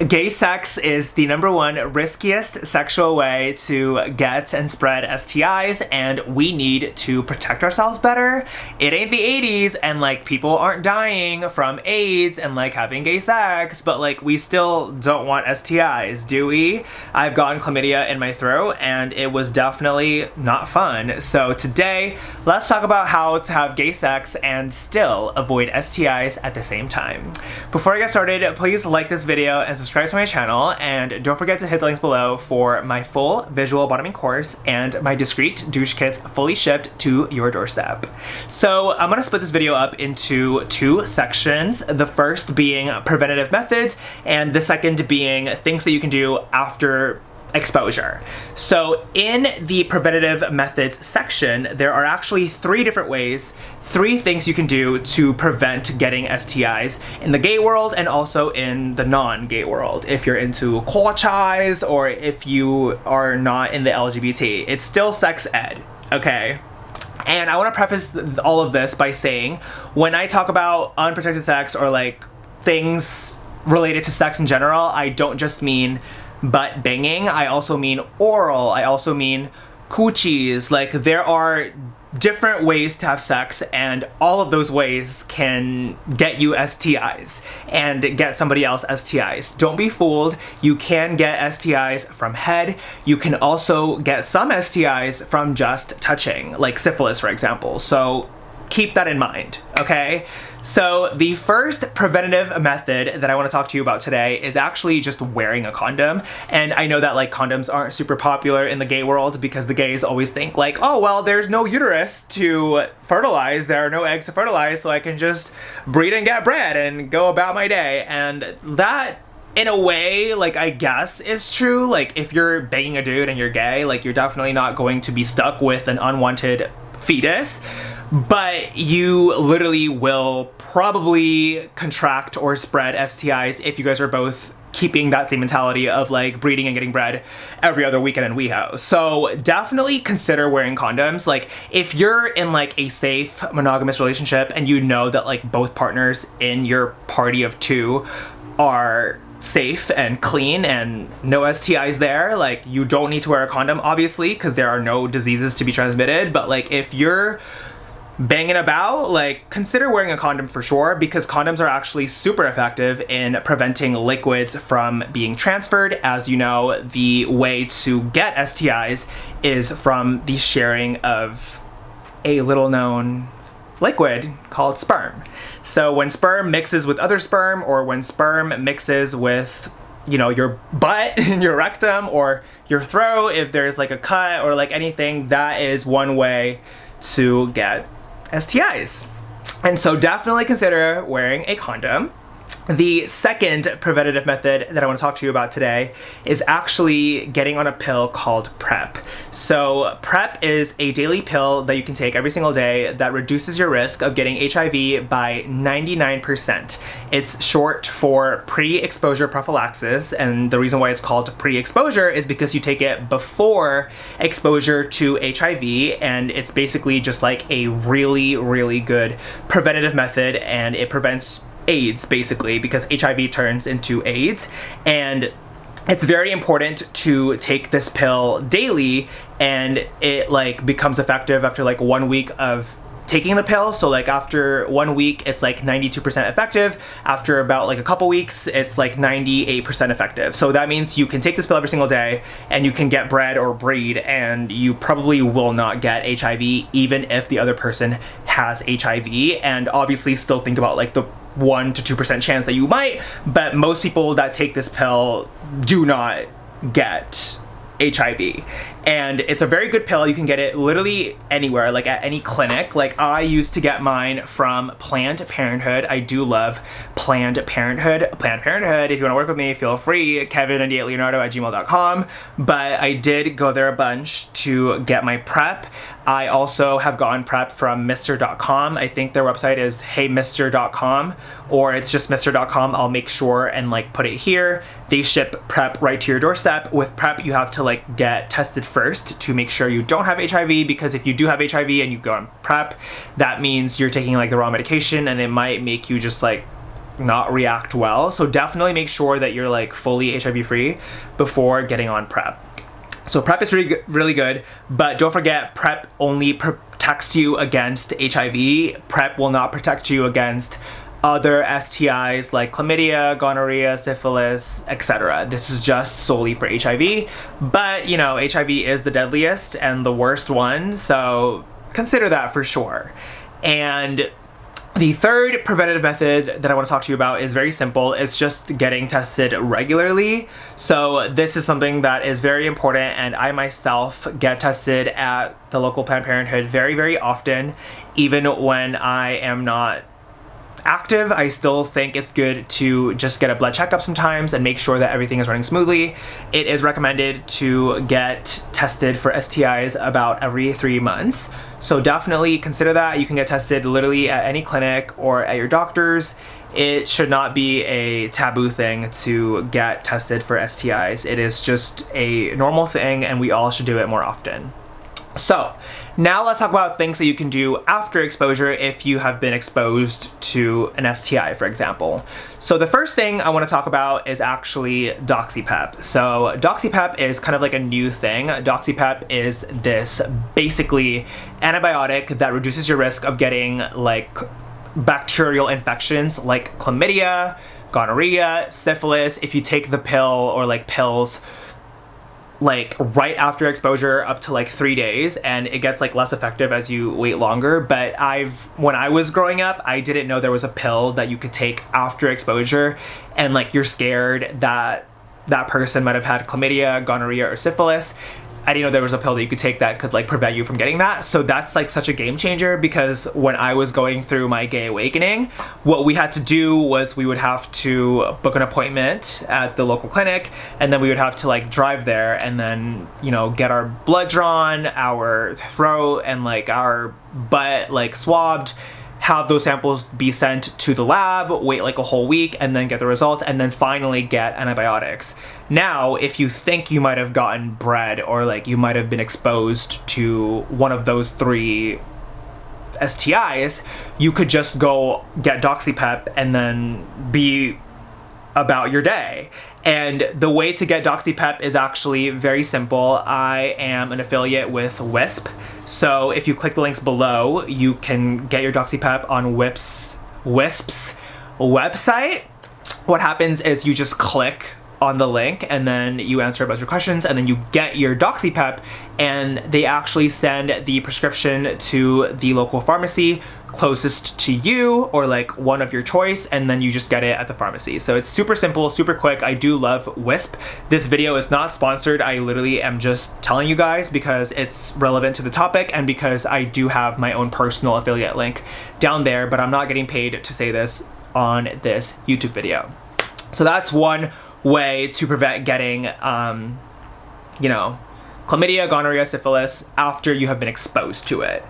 Gay sex is the #1 riskiest sexual way to get and spread STIs, and we need to protect ourselves better. It ain't the 80s and like people aren't dying from AIDS and like having gay sex, but like we still don't want STIs, do we? I've gotten chlamydia in my throat and it was definitely not fun. So today, let's talk about how to have gay sex and still avoid STIs at the same time. Before I get started, please like this video and subscribe to my channel, and don't forget to hit the links below for my full visual bottoming course and my DISCREET douche kits fully shipped to your doorstep. So I'm gonna split this video up into two sections, the first being preventative methods and the second being things that you can do after exposure. So in the preventative methods section, there are actually 3 different ways, 3 things you can do to prevent getting STIs in the gay world and also in the non-gay world. If you're into DOUCHEs or if you are not in the LGBT, it's still sex ed, okay? And I want to preface all of this by saying, when I talk about unprotected sex or like things related to sex in general, I don't just mean butt banging, I also mean oral, I also mean coochies. Like, there are different ways to have sex and all of those ways can get you STIs and get somebody else STIs. Don't be fooled, you can get STIs from head. You can also get some STIs from just touching, like syphilis for example. So keep that in mind, okay? So the first preventative method that I want to talk to you about today is actually just wearing a condom. And I know that like condoms aren't super popular in the gay world because the gays always think like, oh well, there's no uterus to fertilize, there are no eggs to fertilize, so I can just breed and get bred and go about my day. And that, in a way, like, I guess is true. Like, if you're banging a dude and you're gay, like, you're definitely not going to be stuck with an unwanted fetus, but you literally will probably contract or spread STIs if you guys are both keeping that same mentality of like breeding and getting bred every other weekend in WeHo. So definitely consider wearing condoms. Like, if you're in like a safe monogamous relationship and you know that like both partners in your party of 2 are safe and clean and no STIs there, like, you don't need to wear a condom obviously because there are no diseases to be transmitted. But like, if you're banging about, like, consider wearing a condom for sure, because condoms are actually super effective in preventing liquids from being transferred. As you know, the way to get STIs is from the sharing of a little known liquid called sperm. So when sperm mixes with other sperm, or when sperm mixes with, you know, your butt, your rectum, or your throat, if there's like a cut or like anything, that is one way to get STIs. And so definitely consider wearing a condom. The second preventative method that I want to talk to you about today is actually getting on a pill called PrEP. So PrEP is a daily pill that you can take every single day that reduces your risk of getting HIV by 99%. It's short for pre-exposure prophylaxis, and the reason why it's called pre-exposure is because you take it before exposure to HIV, and it's basically just like a really, really good preventative method, and it prevents AIDS basically, because HIV turns into AIDS. And it's very important to take this pill daily, and it like becomes effective after like 1 week of taking the pill. So like after 1 week it's like 92% effective. After about like a couple weeks it's like 98% effective. So that means you can take this pill every single day and you can get bred or breed, and you probably will not get HIV even if the other person has HIV. And obviously still think about like the 1 to 2% chance that you might, but most people that take this pill do not get HIV. And it's a very good pill. You can get it literally anywhere, like at any clinic. Like, I used to get mine from Planned Parenthood. I do love Planned Parenthood. Planned Parenthood, if you want to work with me, feel free, kevin98leonardo@gmail.com. But I did go there a bunch to get my PrEP. I also have gotten PrEP from Mr.com. I think their website is heymister.com, or it's just Mr.com. I'll make sure and like put it here. They ship PrEP right to your doorstep. With PrEP, you have to like get tested first to make sure you don't have HIV, because if you do have HIV and you go on PrEP, that means you're taking like the wrong medication and it might make you just like not react well. So definitely make sure that you're like fully HIV free before getting on PrEP. So PrEP is really good, but don't forget, PrEP only protects you against HIV. PrEP will not protect you against other STIs like chlamydia, gonorrhea, syphilis, etc. This is just solely for HIV, but you know, HIV is the deadliest and the worst one, so consider that for sure. And the third preventative method that I want to talk to you about is very simple. It's just getting tested regularly. So this is something that is very important, and I myself get tested at the local Planned Parenthood very, very often. Even when I am not active, I still think it's good to just get a blood checkup sometimes and make sure that everything is running smoothly. It is recommended to get tested for STIs about every 3 months. So definitely consider that. You can get tested literally at any clinic or at your doctor's. It should not be a taboo thing to get tested for STIs. It is just a normal thing, and we all should do it more often. So now let's talk about things that you can do after exposure if you have been exposed to an STI, for example. So the first thing I want to talk about is actually DoxyPep. So DoxyPep is kind of like a new thing. DoxyPep is this basically antibiotic that reduces your risk of getting like bacterial infections like chlamydia, gonorrhea, syphilis if you take the pill or like pills like right after exposure up to like 3 days, and it gets like less effective as you wait longer. But when I was growing up, I didn't know there was a pill that you could take after exposure, and like you're scared that that person might have had chlamydia, gonorrhea, or syphilis. I didn't know there was a pill that you could take that could like prevent you from getting that. So that's like such a game changer, because when I was going through my gay awakening, what we had to do was we would have to book an appointment at the local clinic, and then we would have to like drive there and then, you know, get our blood drawn, our throat and like our butt like swabbed, have those samples be sent to the lab, wait like a whole week, and then get the results, and then finally get antibiotics. Now, if you think you might have gotten bred or like you might have been exposed to one of those 3 STIs, you could just go get DoxyPep and then be about your day. And the way to get DoxyPep is actually very simple. I am an affiliate with WISP. So if you click the links below, you can get your DoxyPep on WISP's website. What happens is you just click on the link and then you answer a bunch of questions, and then you get your DoxyPep, and they actually send the prescription to the local pharmacy closest to you or like one of your choice, and then you just get it at the pharmacy. So it's super simple, super quick. I do love WISP. This video is not sponsored. I literally am just telling you guys because it's relevant to the topic and because I do have my own personal affiliate link down there, but I'm not getting paid to say this on this YouTube video. So that's one way to prevent getting, you know, chlamydia, gonorrhea, syphilis after you have been exposed to it.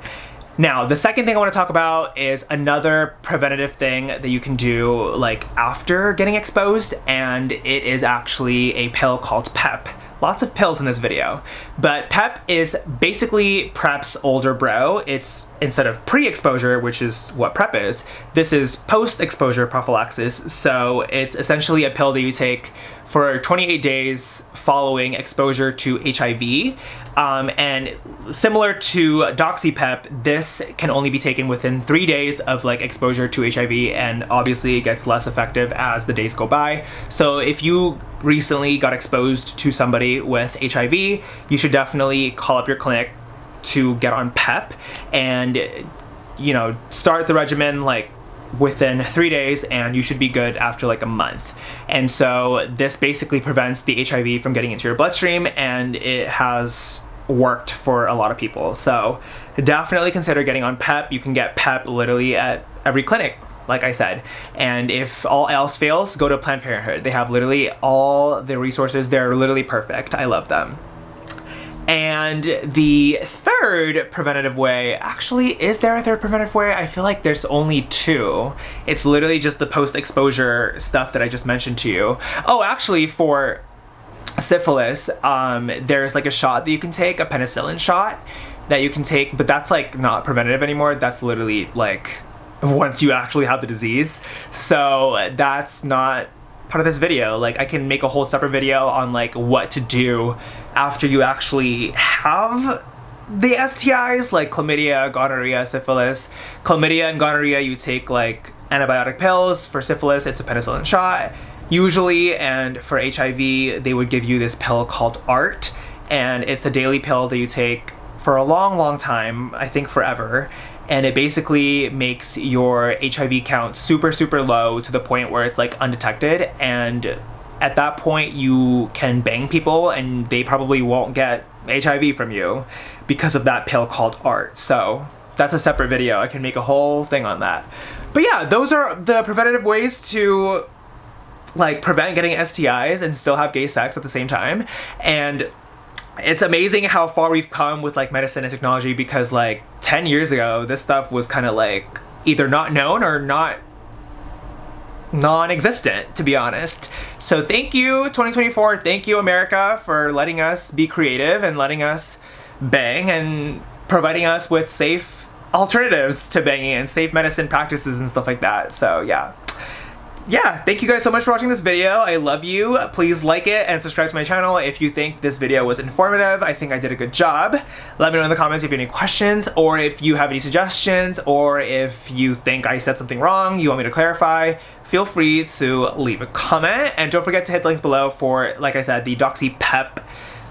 Now, the second thing I want to talk about is another preventative thing that you can do like after getting exposed, and it is actually a pill called PEP. Lots of pills in this video, but PEP is basically PrEP's older bro. It's instead of pre-exposure, which is what PrEP is, this is post-exposure prophylaxis. So it's essentially a pill that you take for 28 days following exposure to HIV. And similar to DoxyPep, this can only be taken within 3 days of like exposure to HIV, and obviously it gets less effective as the days go by. So if you recently got exposed to somebody with HIV, you should definitely call up your clinic to get on PEP and, you know, start the regimen like within 3 days, and you should be good after like a month. And so this basically prevents the HIV from getting into your bloodstream, and it has worked for a lot of people. So definitely consider getting on PEP. You can get PEP literally at every clinic, like I said. And if all else fails, go to Planned Parenthood. They have literally all the resources. They're literally perfect. I love them. And the third preventative way, actually, is there a third preventative way? I feel like there's only 2. It's literally just the post-exposure stuff that I just mentioned to you. Oh, actually, for syphilis, there's like a shot that you can take, a penicillin shot that you can take, but that's like not preventative anymore. That's literally like once you actually have the disease. So that's not part of this video. Like, I can make a whole separate video on like what to do after you actually have the STIs, like chlamydia, gonorrhea, syphilis. Chlamydia and gonorrhea, you take like antibiotic pills. For syphilis, it's a penicillin shot usually, and for HIV, they would give you this pill called ART, and it's a daily pill that you take for a long time, I think forever, and it basically makes your HIV count super low to the point where it's like undetected, and at that point you can bang people and they probably won't get HIV from you because of that pill called ART. So that's a separate video. I can make a whole thing on that. But yeah, those are the preventative ways to like prevent getting STIs and still have gay sex at the same time. And it's amazing how far we've come with like medicine and technology, because like 10 years ago, this stuff was kind of like either not known or non-existent, to be honest. So thank you 2024, thank you America for letting us be creative and letting us bang and providing us with safe alternatives to banging and safe medicine practices and stuff like that. So yeah, thank you guys so much for watching this video. I love you. Please like it and subscribe to my channel if you think this video was informative. I think I did a good job. Let me know in the comments if you have any questions, or if you have any suggestions, or if you think I said something wrong, you want me to clarify. Feel free to leave a comment, and don't forget to hit the links below for, like I said, the Doxy Pep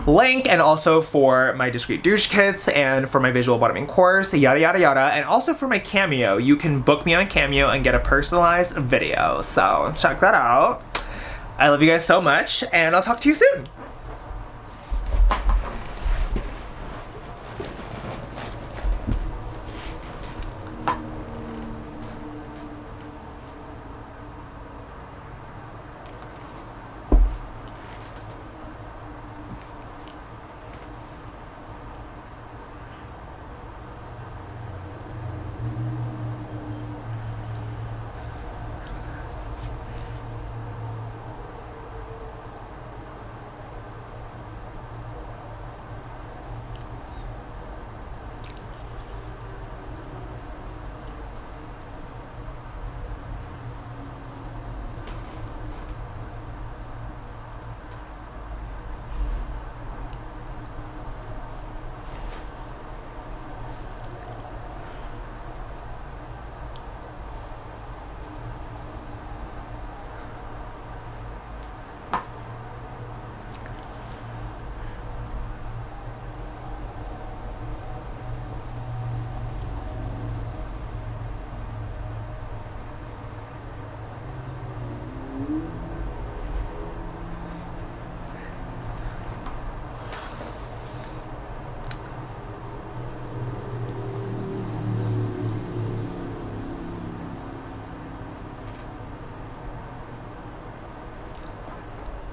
link, and also for my discreet douche kits, and for my visual bottoming course, yada and also for my Cameo. You can book me on Cameo and get a personalized video, so check that out. I love you guys so much, and I'll talk to you soon.